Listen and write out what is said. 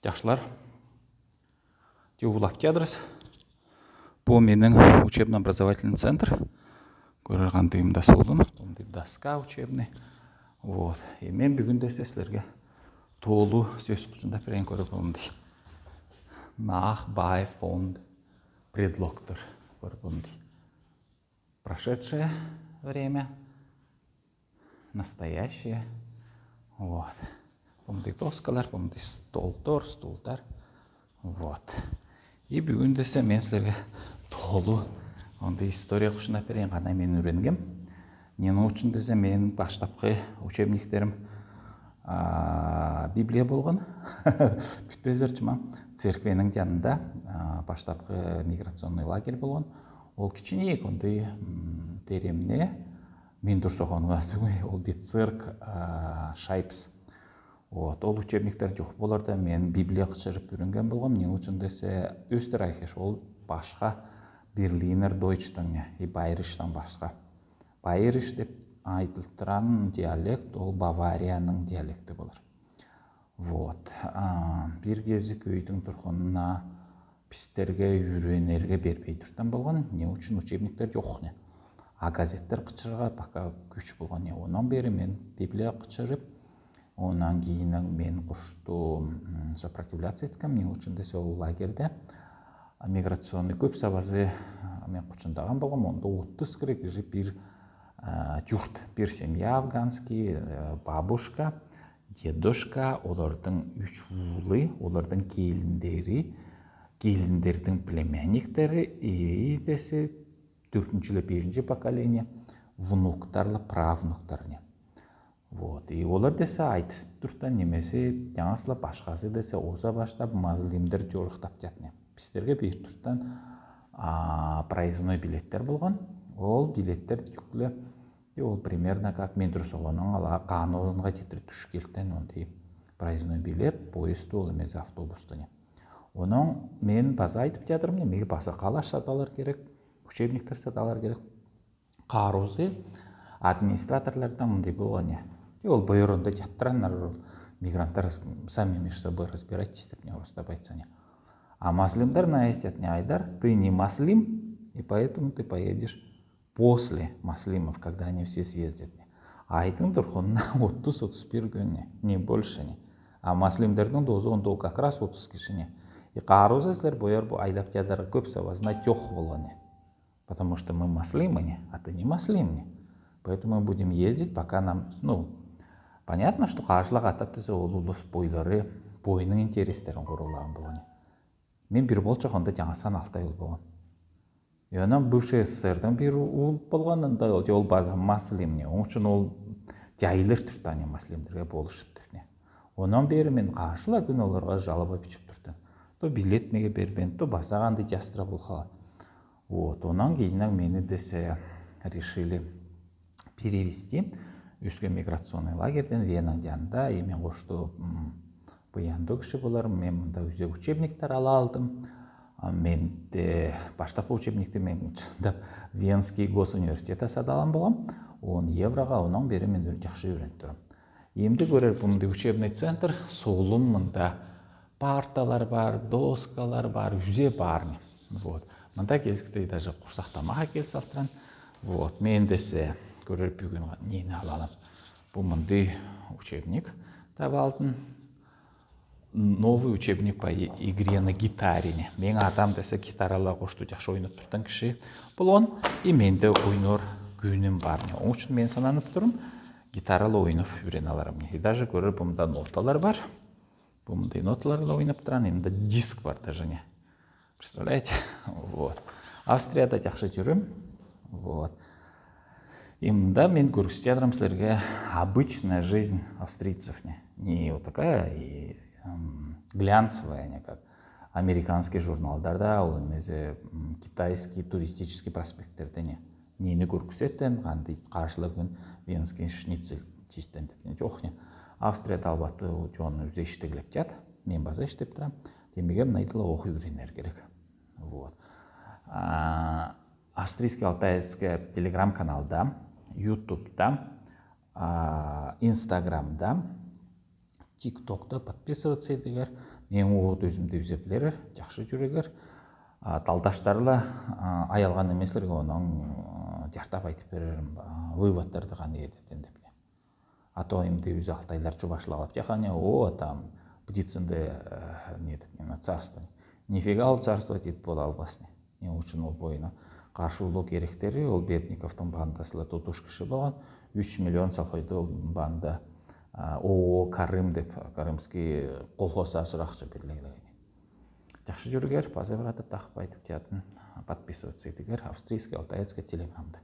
Жақшылар, теулапты адрес. Бұл менің учебно-образовательный центр. Көргендігімді солдым. Доска учебный. Вот. И мен бүгінде сіздерге толу сөз құшында перен көріп болымды. Нах, бай, фонд, предлогтер көріп болымды. Прошедшее время, настоящее. Вот. Помды доскалар, помды столдар. Вот. И бүгінде мен сіздерге толу онда история құшына перен ғана мен үйренгем. Нені үшін десе мен баштапқы учебниктерім Библия болған. Күтпезер чыма церквенің жанында баштапқы миграционный лагерь болған. Ол кішіне ондай теремне мен дұрсоғанға ол бет цирк шайпс. Вот, ол учебниктер жоқ боларда мен Библия қышырып үйренген болғам. Не үшін десе Өстерайхеш ол башқа Берлинер Дойчтан и Байриштан башқа. Байриш деп айтылтыран диалект ол Баварияның диалекті болар. Вот. Bir кезі көйдің тұрғынына пістерге үйренерге бербей тұртан болған. Не үшін учебниктер жоқ не. А газеттер қычырға бақа күш болған не. Онан бері мен Библия қычырып, онан кейінен мен құшты сопротивляция еткем. Не үшін десе ол лагерде миграционный көп сабазы мен құчындаған болғам. Онда 30 керек бір жұрт, бір семья афганский, бабушка, дедушка, олардың 3 ұлы, олардың келіндердің племянниктері, и десе 4-5 поколение внуктарлы, правнуктарыне. Вот. И олар десе айтып тұртан немесе жаңасылы башқасы десе оза баштап мазлимдер жорықтап жатыне. Біздерге бір тұртан проездной билеттер болған. Ол билеттер жүклі, ол примерно как мен дұрыс оланың қануынға жетір түш келттен ондай проездной билет, поезд ол емес автобустыне. Оның мен база айтып жатырым, меге баса қалаш саталар керек, учебниктер саталар керек. Қарузы администраторлардан мұндай болған не. Ол бұйырында жаттыранлар, мигранттар сами между собой разбирайтесь, деп не бастап айтса не. А маслимдар наестят не айдар, ты не маслим, и поэтому ты поедешь после маслимов, когда они все съездят. Айтын тұрғынна 30-31 күнне, не больше не. А маслимдардың дозы онда как раз 30 кишине. И қарузы сілер бойар бұл айдап жадарға көп савазына жоқ болған не. Потому что мы маслимы не, а ты не маслим не. Поэтому мы будем ездить, пока нам, понятно, что қажылық атаптысы ол ұлыс бойлары, бойының интерестерін құрылаған болған. Мен бір бол жоғында жаңасан Алтай ұл болған. И онан бывший СССРдің бір ұл болғанында ол база маслимне. Оның үшін ол жайлыр тұртане маслимдерге болышып тұртане. Онан бері мен қажылық күн оларға жалыба бичіп тұртан. То билет меге бербен, то басағанды жастыра болғала. Вот, онан кейінен мені десе решили перевести Үске миграционный лагерден Венаның жанында, и мен қошты бұянды кіші болар, мен мұнда өзе учебниктер ала алдым. Мен де баштапы учебникті мен Венский госуниверситеті садалан болам. 10 евроға онан бері мен жақшы үйреніп тұрам. Емді көрер бұнды учебный центр, солым мұнда парталар бар, доскалар бар, үзе бар. Вот. Мұнда кезікті даже құрсақтамаға кел салттыран. Вот. Мен десе көрер бүгін нені алалым. Бұл мұнды учебник табы алдым. Новый учебник по игре на гитарине. Мен адам десе гитарала қошты жақшы ойнап тұртан кіші. Бұл он, и менде ойнор күнім бар. Оның үшін мен сананып тұрым, гитарала ойнап үйрен аларым. И даже көрер бұмда ноталар бар. Бұмда ноталарла ойнап тұран, енді диск бар даже не. Представляете? Вот. Австрияда жақшы жүрім. Вот. И да, мен көрсетедірім сілерге обычная жизнь австрийцев. Не вот такая и глянцевая, не как американский журналдарда, ол емезе китайский туристический проспекттерде не. Нені көрсеттен, қанды қаршылы күн венский шницель чистен деп жоқ не. Австрияда албаты жоны үзе іштегілеп жат, мен база іштеп тұрам. Демеге мұнайдылы оқи үйренер керек. Вот. Австрийский алтайский телеграм-каналда, ютубта, инстаграмда TikTok'ta подписываться етігер, мен оғыт өзімді үзеплері, жақшы жүрегер. Талдаштарла аялған емеслерге оның жартап айтып берерім, выводтарды ғаны едетен деп. А то имді өзі алтайлар чубашлағап жақане, там птицынды на царство. Нифига ол царство дейді бола албасыне. Не үшін ол бойына қаршы ұлы керектері, ол Бердниковтың бандасылы тутуш кіші болған, 3 миллион салқойды ол банда ООО Карым деп, Карымский қолхоса сұрақшы белгілеген. Жақшы жүргер, базы біраты тақып айтып театын подписываться етігер, австрийский, алтайецкий телеграмда.